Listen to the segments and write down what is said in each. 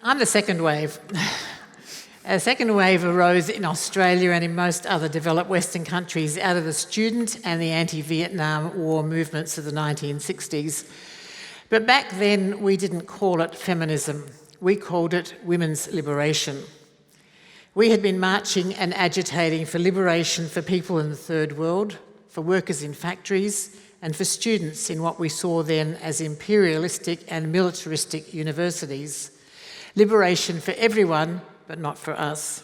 I'm the second wave. A second wave arose in Australia and in most other developed Western countries out of the student and the anti-Vietnam War movements of the 1960s. But back then, we didn't call it feminism. We called it women's liberation. We had been marching and agitating for liberation for people in the Third World, for workers in factories, and for students in what we saw then as imperialistic and militaristic universities. Liberation for everyone, but not for us.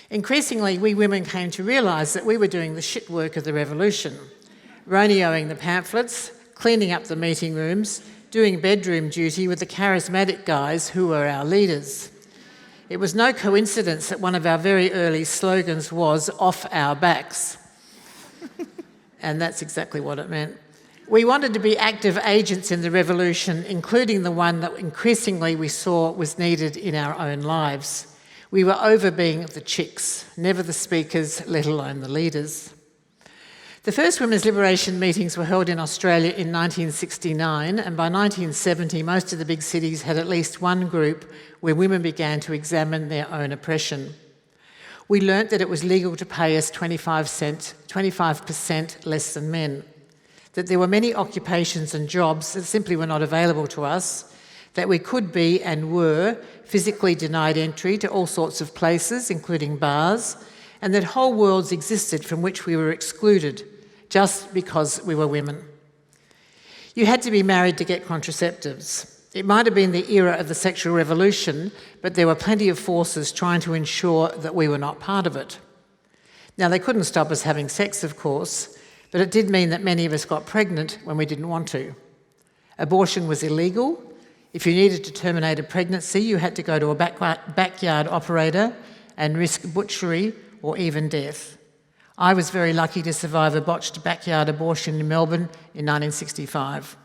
Increasingly, we women came to realise that we were doing the shit work of the revolution, roneoing the pamphlets, cleaning up the meeting rooms, doing bedroom duty with the charismatic guys who were our leaders. It was no coincidence that one of our very early slogans was "off our backs." And that's exactly what it meant. We wanted to be active agents in the revolution, including the one that increasingly we saw was needed in our own lives. We were over being the chicks, never the speakers, let alone the leaders. The first women's liberation meetings were held in Australia in 1969, and by 1970 most of the big cities had at least one group where women began to examine their own oppression. We learnt that it was legal to pay us 25% less than men, that there were many occupations and jobs that simply were not available to us, that we could be and were physically denied entry to all sorts of places, including bars, and that whole worlds existed from which we were excluded just because we were women. You had to be married to get contraceptives. It might have been the era of the sexual revolution, but there were plenty of forces trying to ensure that we were not part of it. Now, they couldn't stop us having sex, of course, but it did mean that many of us got pregnant when we didn't want to. Abortion was illegal. If you needed to terminate a pregnancy, you had to go to a backyard operator and risk butchery or even death. I was very lucky to survive a botched backyard abortion in Melbourne in 1965.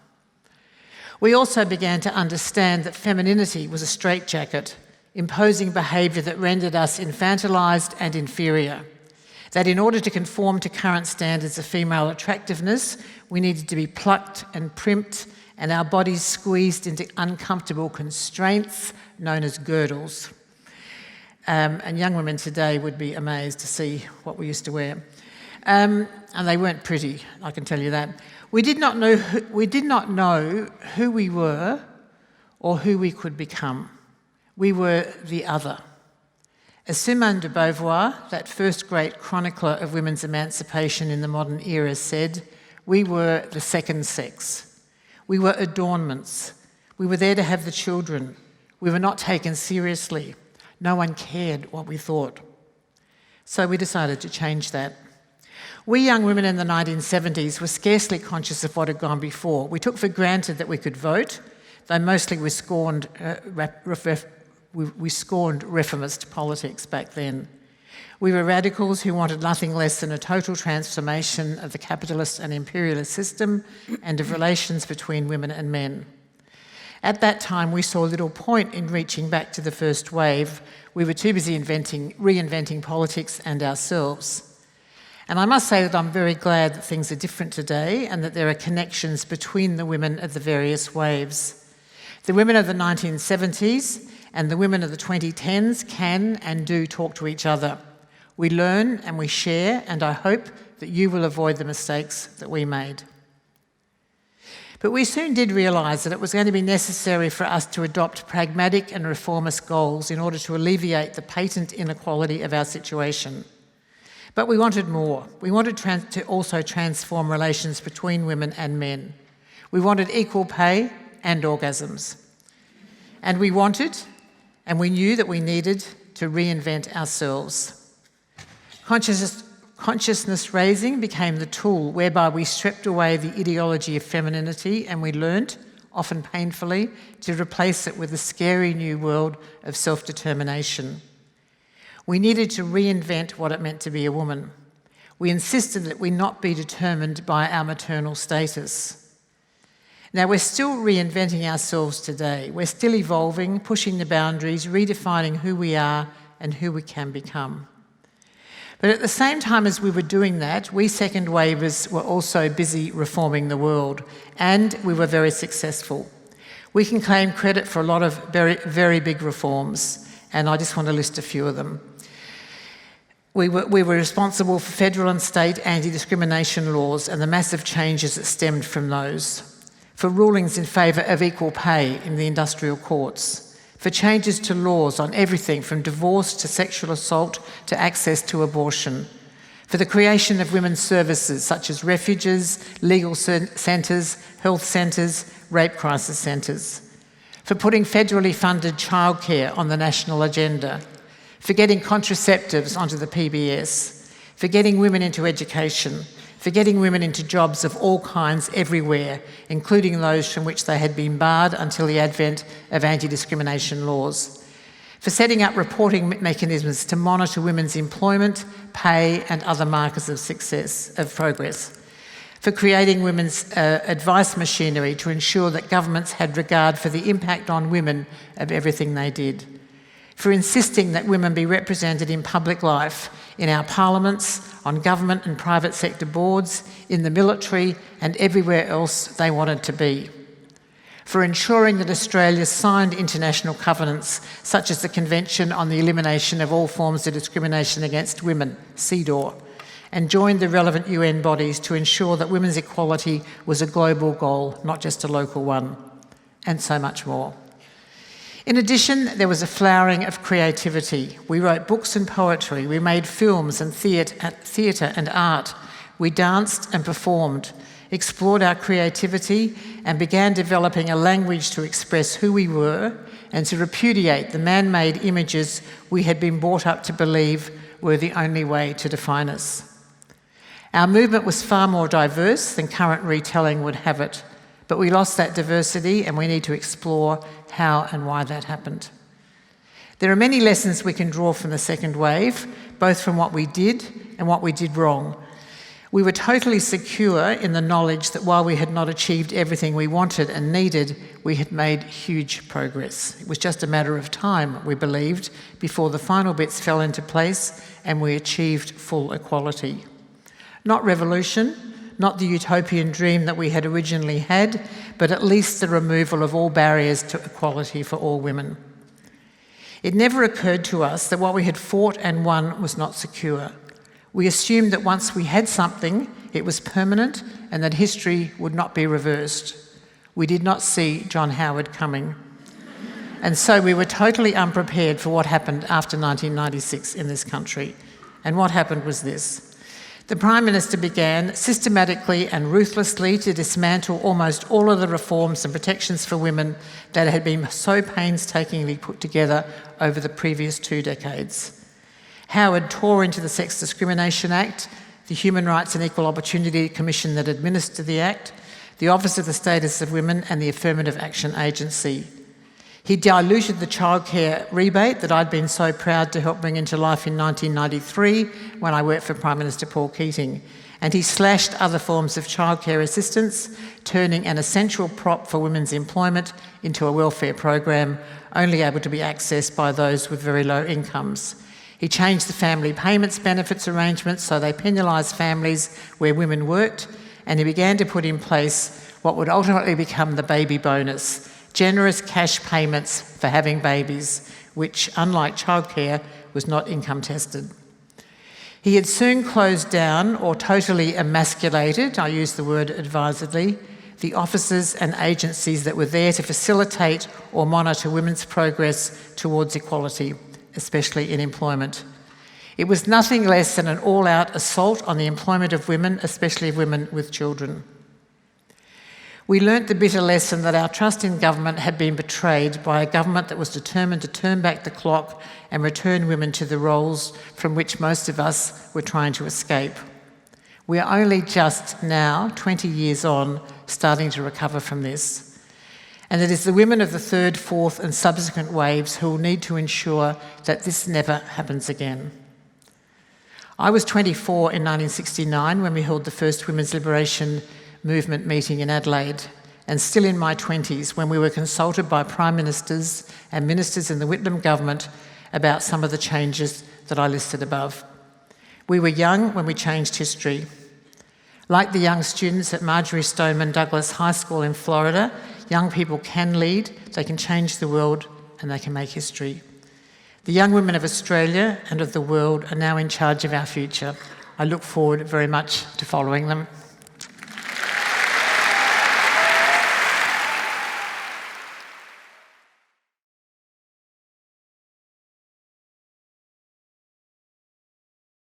We also began to understand that femininity was a straitjacket, imposing behaviour that rendered us infantilised and inferior. That in order to conform to current standards of female attractiveness, we needed to be plucked and primped and our bodies squeezed into uncomfortable constraints known as girdles. And young women today would be amazed to see what we used to wear. And they weren't pretty, I can tell you that. We did not know who we were or who we could become. We were the other. As Simone de Beauvoir, that first great chronicler of women's emancipation in the modern era, said, we were the second sex. We were adornments. We were there to have the children. We were not taken seriously. No one cared what we thought. So we decided to change that. We young women in the 1970s were scarcely conscious of what had gone before. We took for granted that we could vote, though mostly we scorned reformist politics back then. We were radicals who wanted nothing less than a total transformation of the capitalist and imperialist system and of relations between women and men. At that time, we saw little point in reaching back to the first wave. We were too busy reinventing politics and ourselves. And I must say that I'm very glad that things are different today and that there are connections between the women of the various waves. The women of the 1970s and the women of the 2010s can and do talk to each other. We learn and we share, and I hope that you will avoid the mistakes that we made. But we soon did realise that it was going to be necessary for us to adopt pragmatic and reformist goals in order to alleviate the patent inequality of our situation. But we wanted more. We wanted to also transform relations between women and men. We wanted equal pay and orgasms. And we wanted, and we knew that we needed to reinvent ourselves. Consciousness raising became the tool whereby we stripped away the ideology of femininity and we learnt, often painfully, to replace it with a scary new world of self-determination. We needed to reinvent what it meant to be a woman. We insisted that we not be determined by our maternal status. Now, we're still reinventing ourselves today. We're still evolving, pushing the boundaries, redefining who we are and who we can become. But at the same time as we were doing that, we second wavers were also busy reforming the world, and we were very successful. We can claim credit for a lot of very, very big reforms, and I just want to list a few of them. We were responsible for federal and state anti-discrimination laws and the massive changes that stemmed from those, for rulings in favour of equal pay in the industrial courts, for changes to laws on everything from divorce to sexual assault to access to abortion, for the creation of women's services such as refuges, legal centres, health centres, rape crisis centres, for putting federally funded childcare on the national agenda, for getting contraceptives onto the PBS, for getting women into education, for getting women into jobs of all kinds everywhere, including those from which they had been barred until the advent of anti-discrimination laws, for setting up reporting mechanisms to monitor women's employment, pay and other markers of success, of progress, for creating women's advice machinery to ensure that governments had regard for the impact on women of everything they did, for insisting that women be represented in public life, in our parliaments, on government and private sector boards, in the military and everywhere else they wanted to be, for ensuring that Australia signed international covenants such as the Convention on the Elimination of All Forms of Discrimination Against Women, CEDAW, and joined the relevant UN bodies to ensure that women's equality was a global goal, not just a local one, and so much more. In addition, there was a flowering of creativity. We wrote books and poetry, we made films and theatre and art, we danced and performed, explored our creativity and began developing a language to express who we were and to repudiate the man-made images we had been brought up to believe were the only way to define us. Our movement was far more diverse than current retelling would have it, but we lost that diversity and we need to explore how and why that happened. There are many lessons we can draw from the second wave, both from what we did and what we did wrong. We were totally secure in the knowledge that while we had not achieved everything we wanted and needed, we had made huge progress. It was just a matter of time, we believed, before the final bits fell into place and we achieved full equality. Not revolution, not the utopian dream that we had originally had, but at least the removal of all barriers to equality for all women. It never occurred to us that what we had fought and won was not secure. We assumed that once we had something, it was permanent and that history would not be reversed. We did not see John Howard coming. And so we were totally unprepared for what happened after 1996 in this country. And what happened was this. The Prime Minister began systematically and ruthlessly to dismantle almost all of the reforms and protections for women that had been so painstakingly put together over the previous 2 decades. Howard tore into the Sex Discrimination Act, the Human Rights and Equal Opportunity Commission that administered the Act, the Office of the Status of Women and the Affirmative Action Agency. He diluted the childcare rebate that I'd been so proud to help bring into life in 1993 when I worked for Prime Minister Paul Keating. And he slashed other forms of childcare assistance, turning an essential prop for women's employment into a welfare program only able to be accessed by those with very low incomes. He changed the family payments benefits arrangements so they penalised families where women worked, and he began to put in place what would ultimately become the baby bonus, generous cash payments for having babies, which, unlike childcare, was not income tested. He had soon closed down or totally emasculated, I use the word advisedly, the offices and agencies that were there to facilitate or monitor women's progress towards equality, especially in employment. It was nothing less than an all-out assault on the employment of women, especially women with children. We learnt the bitter lesson that our trust in government had been betrayed by a government that was determined to turn back the clock and return women to the roles from which most of us were trying to escape. We are only just now, 20 years on, starting to recover from this. And it is the women of the third, fourth and subsequent waves who will need to ensure that this never happens again. I was 24 in 1969 when we held the first Women's Liberation Movement meeting in Adelaide, and still in my 20s when we were consulted by Prime Ministers and Ministers in the Whitlam government about some of the changes that I listed above. We were young when we changed history. Like the young students at Marjory Stoneman Douglas High School in Florida, young people can lead, they can change the world, and they can make history. The young women of Australia and of the world are now in charge of our future. I look forward very much to following them.